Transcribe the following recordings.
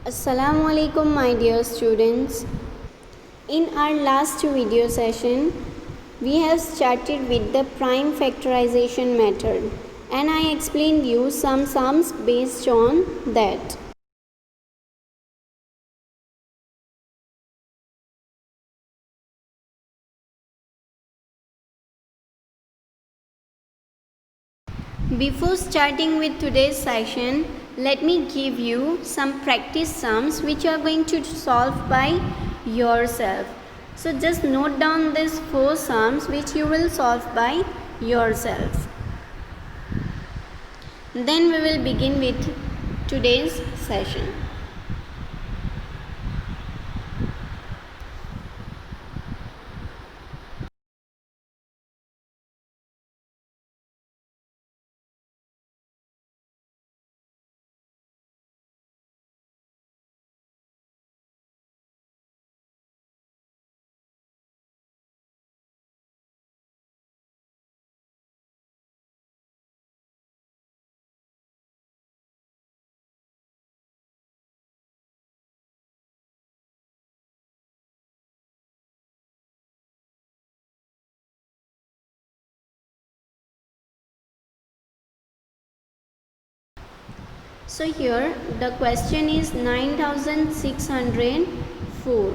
Assalamu alaikum my dear students. In our last video session, we have started with the prime factorization method and I explained you some sums based on that. Before starting with today's session, let me give you some practice sums which you are going to solve by yourself. So just note down these 4 sums which you will solve by yourself. Then we will begin with today's session. So here the question is 9604.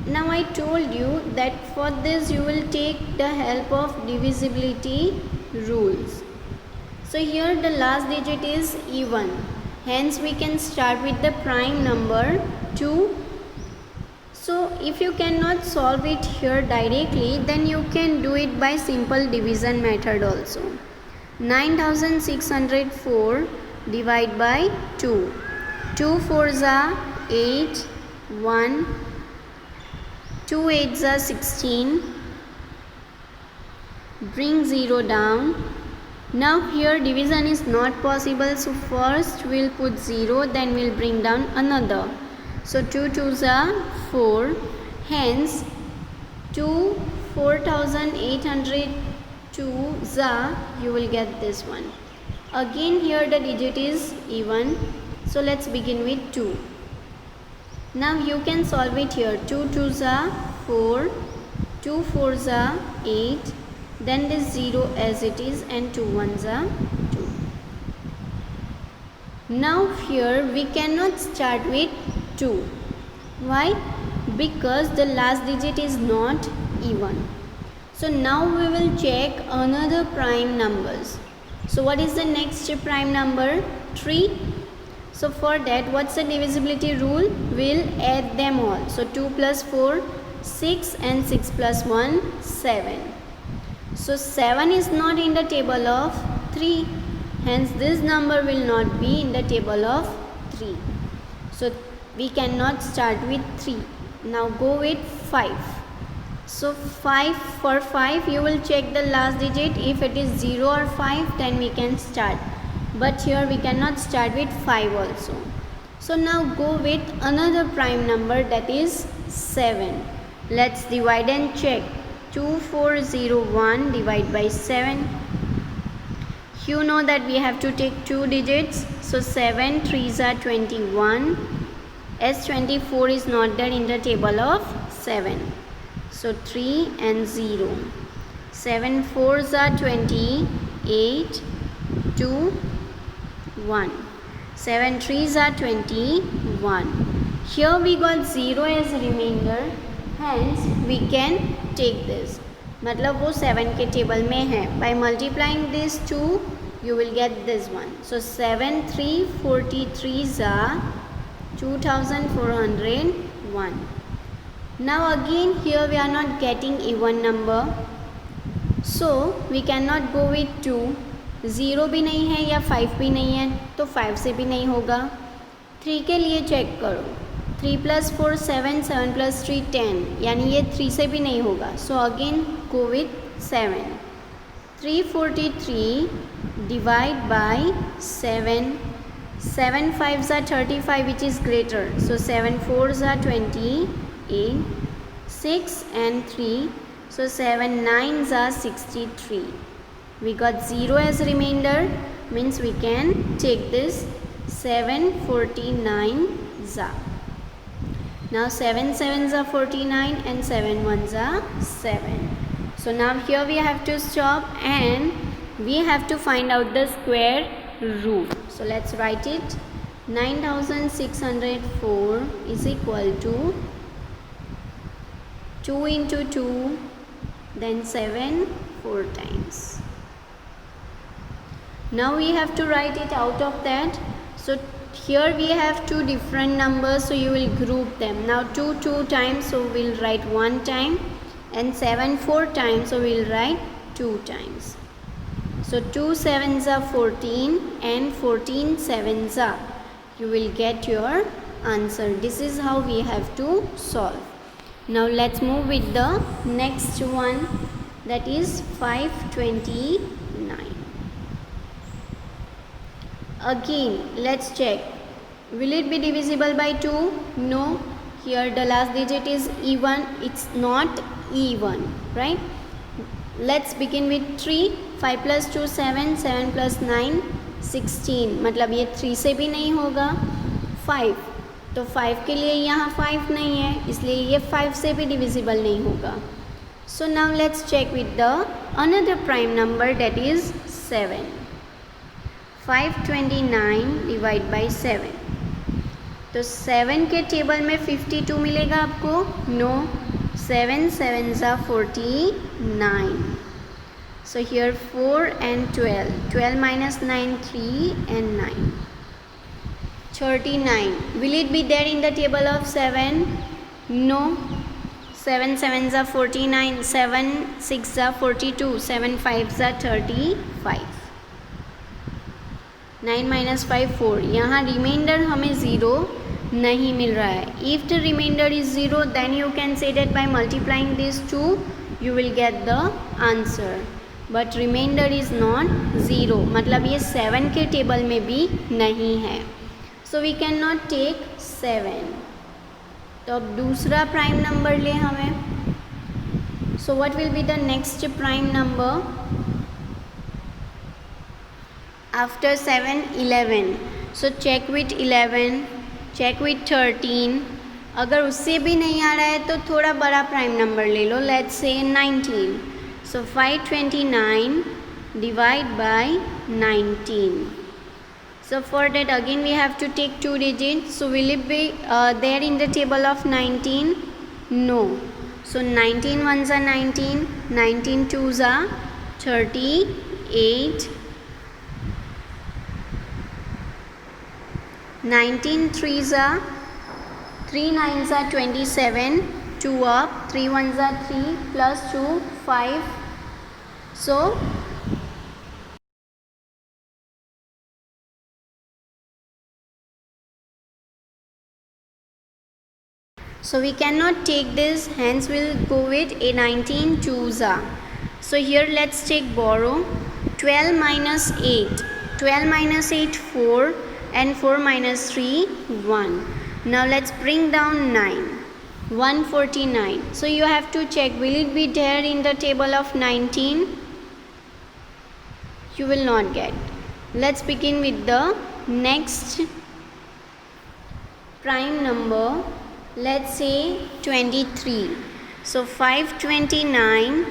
Now I told you that for this you will take the help of divisibility rules. So here the last digit is even. Hence we can start with the prime number 2. So if you cannot solve it here directly, then you can do it by simple division method also. 9604 divide by 2. 2 4s are 8, 1, 2 8s are 16, bring 0 down. Now here division is not possible, so first we will put 0, then we will bring down another. So 2 2s are 4, hence 2 4802 you will get this one. Again here the digit is even, so let's begin with 2. Now you can solve it here. 2 2s are 4, 2 4s are 8, then this 0 as it is, and 2 1s are 2. Now here we cannot start with 2. Why? Because the last digit is not even. So now we will check another prime numbers. So what is the next prime number? 3. So for that, what's the divisibility rule? We'll add them all. So 2 plus 4, 6, and 6 plus 1, 7. So 7 is not in the table of 3. Hence this number will not be in the table of 3. So we cannot start with 3. Now go with 5. So 5, for 5 you will check the last digit. If it is 0 or 5, then we can start. But here we cannot start with 5 also. So now go with another prime number, that is 7. Let's divide and check. 2401 divide by 7. You know that we have to take 2 digits. So 7 3s are 21. As 24 is not there in the table of 7. So 3 and 0. 7 4s are 28. 2 1. 7 3s are 21. Here we got 0 as remainder. Hence we can take this. मतलब वो 7 के table में है. By multiplying this 2, you will get this one. So 7 3 43s are 2401. Now again here we are not getting even number. So we cannot go with 2. 0 भी नहीं है या 5 भी नहीं है, तो 5 से भी नहीं होगा. 3 के लिए चेक करो. 3 plus 4 7, 7 plus 3 10, यानी ये 3 से भी नहीं होगा. So again go with 7. 343 divide by 7. 7 5s are 35, which is greater. So 7 4s are 28. 6 and 3. So 7 9s are 63. We got 0 as remainder, means we can take this 7 49s are. Now 7 7s are 49 and 7 1s are 7. So now here we have to stop and we have to find out the square root. So let's write it. 9604 is equal to 2 into 2, then 7 4 times. Now we have to write it out of that. So here we have two different numbers, so you will group them. Now 2 2 times, so we'll write 1 time, and 7 4 times, so we'll write 2 times. So 2 7s are 14 and 14 7s are. You will get your answer. This is how we have to solve. Now let's move with the next one, that is 529. Again, let's check. Will it be divisible by 2? No. Here the last digit is even. It's not even, right? Let's begin with 3. 5 plus 2 7, 7 plus 9 16. मतलब ये 3 से भी नहीं होगा. 5, तो 5 के लिए यहाँ 5 नहीं है, इसलिए ये 5 से भी divisible नहीं होगा. So now let's check with the another prime number, that is 7. 529 divide by 7. तो 7 के टेबल में 52 मिलेगा आपको? No. 7 7s are 49. So here 4 and 12. 12 minus 9 3 and 9. 39. Will it be there in the table of 7? No. 7 7s are 49. 7 6s are 42. 7 5s are 35. 9 minus 5 4. यहाँ reminder हमें 0 नहीं मिल रहा है. If the remainder is 0, then you can say that by multiplying these two you will get the answer. But remainder is not 0. मतलब ये 7 के table में भी नहीं है. So we cannot take 7. तो अब दूसरा प्राइम नंबर ले हमें. So what will be the next prime number? After 7 11. So check with 11, check with 13. अगर उससे भी नहीं आ रहा है तो थोड़ा बड़ा प्राइम नंबर ले लो. Let's say 19. So 529 divide by 19. So for that again we have to take 2 digits. So will it be there in the table of 19? No. So 19 ones are 19, 19 twos are 38, 19 threes are 3 9s are 27, 2 up, 3 1s are 3 plus 2 5. So we cannot take this, hence we'll go with a 19 twos are. So here let's take borrow. 12 minus 8. 12 minus 8 4 and 4 minus 3 1. Now let's bring down 9. 149. So you have to check, will it be there in the table of 19? You will not get. Let's begin with the next prime number. Let's say 23. So 529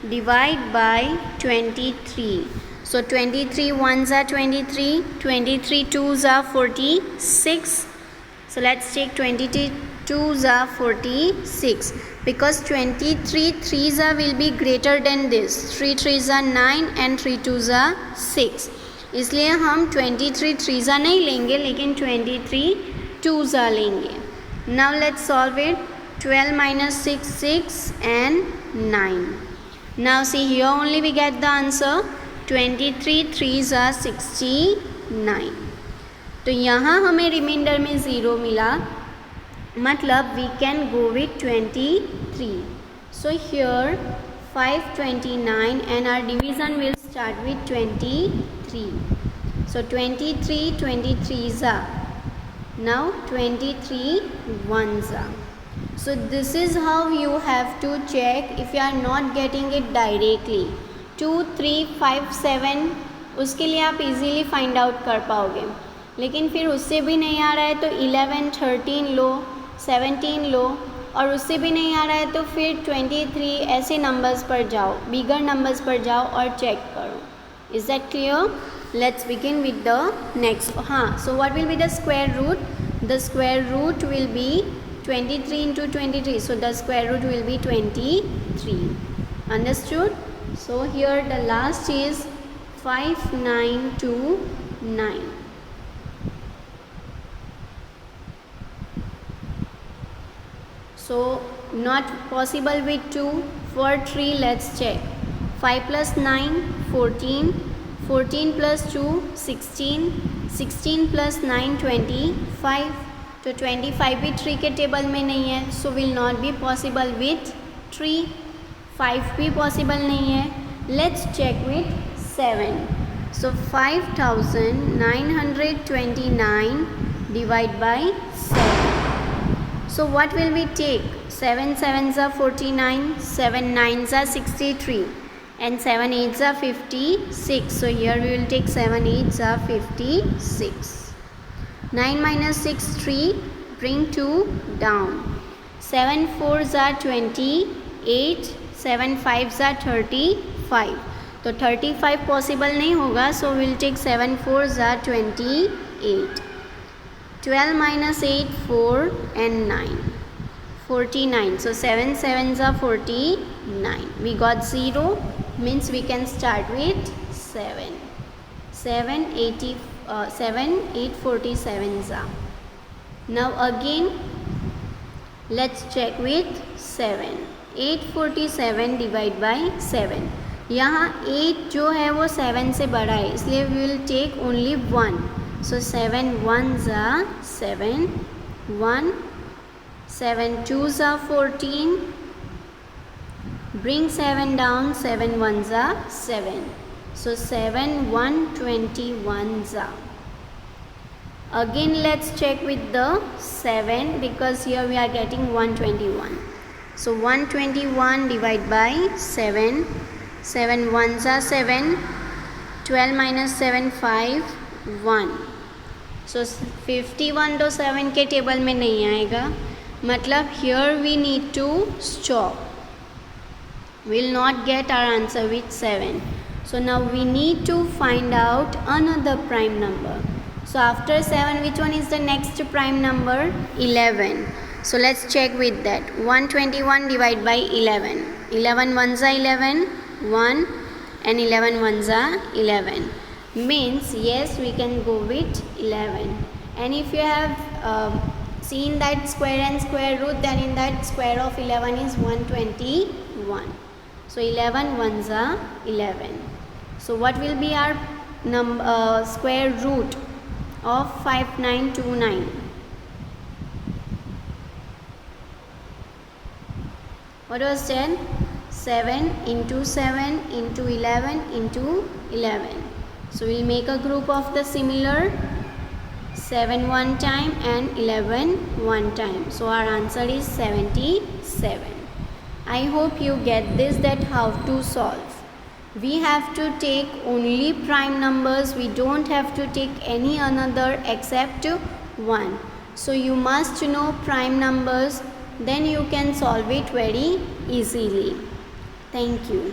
divide by 23. So 23 ones are 23, 23 twos are 46. So let's take 23 twos are 46, because 23 threes are will be greater than this. 3 threes are 9 and 3 twos are 6. इसलिए हम 23 threes are नहीं लेंगे, लेकिन 23 twos are लेंगे. Now let's solve it. 12 minus 6 6 and 9. Now see here only we get the answer. 23 threes are 69. तो यहाँ हमें reminder में 0 मिला, मतलब we can go with 23. So here 529 and our division will start with 23. So 23 23s are. Now 23 ones are. So this is how you have to check if you are not getting it directly. 2 3 5 7 उसके लिए आप easily find out कर पाओगे, लेकिन फिर उससे भी नहीं आ रहा है तो 11, 13 लो, 17 लो, और उससे भी नहीं आ रहा है तो फिर 23 ऐसे नंबर्स पर जाओ, बिगर नंबर्स पर जाओ और चेक करो. Is that clear? Let's begin with the next. हाँ, so what will be the square root? The square root will be 23 into 23, so the square root will be 23. Understood? So here the last is 5929. So not possible with 2. For 3, let's check. 5 plus 9, 14. 14 plus 2, 16. 16 plus 9, 25. तो 25 भी 3 के table में नहीं है, so will not be possible with 3. 5 भी possible नहीं है. Let's check with 7. So 5929 divide by 7. So what will we take? 7 sevens are 49, 7 nines are 63, and 7 eights are 56. So here we will take 7 eights are 56. 9 minus 6, 3. Bring 2 down. 7 fours are 28, 7 fives are 35. तो 35 possible नहीं होगा, so we will take 7 fours are 28. 12 minus 8, 4 and 9, 49. So 7 sevens are 49. We got 0, means we can start with 7. 7 8 47s are. Now again let's check with 7. 847 divide by 7. यहाँ 8 जो है वो 7 से बड़ा है, इसलिए we will take only 1. So 7 ones are 7, 1, 7 twos are 14, bring 7 down, 7 ones are 7. So 7 121s are. Again let's check with the 7 because here we are getting 121. So 121 divide by 7, 7 ones are 7, 12 minus 7, 5, 1. सो 51 तो 7 के table में नहीं आएगा, मतलब here we need to stop. Will not get our answer with 7. So now we need to find out another prime number. So after 7 which one is the next prime number? 11. So let's check with that. 121 divide by 11. 11 ones are 11, 1, and 11 ones are 11. Means yes, we can go with 11. And if you have seen that square and square root, then in that square of 11 is 121. So 11 ones are 11. So what will be our square root of 5929? What was that? 7 into 7 into 11 into 11. So we'll make a group of the similar. 7 one time and 11 one time. So our answer is 77. I hope you get this, that how to solve. We have to take only prime numbers. We don't have to take any another except 1. So you must know prime numbers, then you can solve it very easily. Thank you.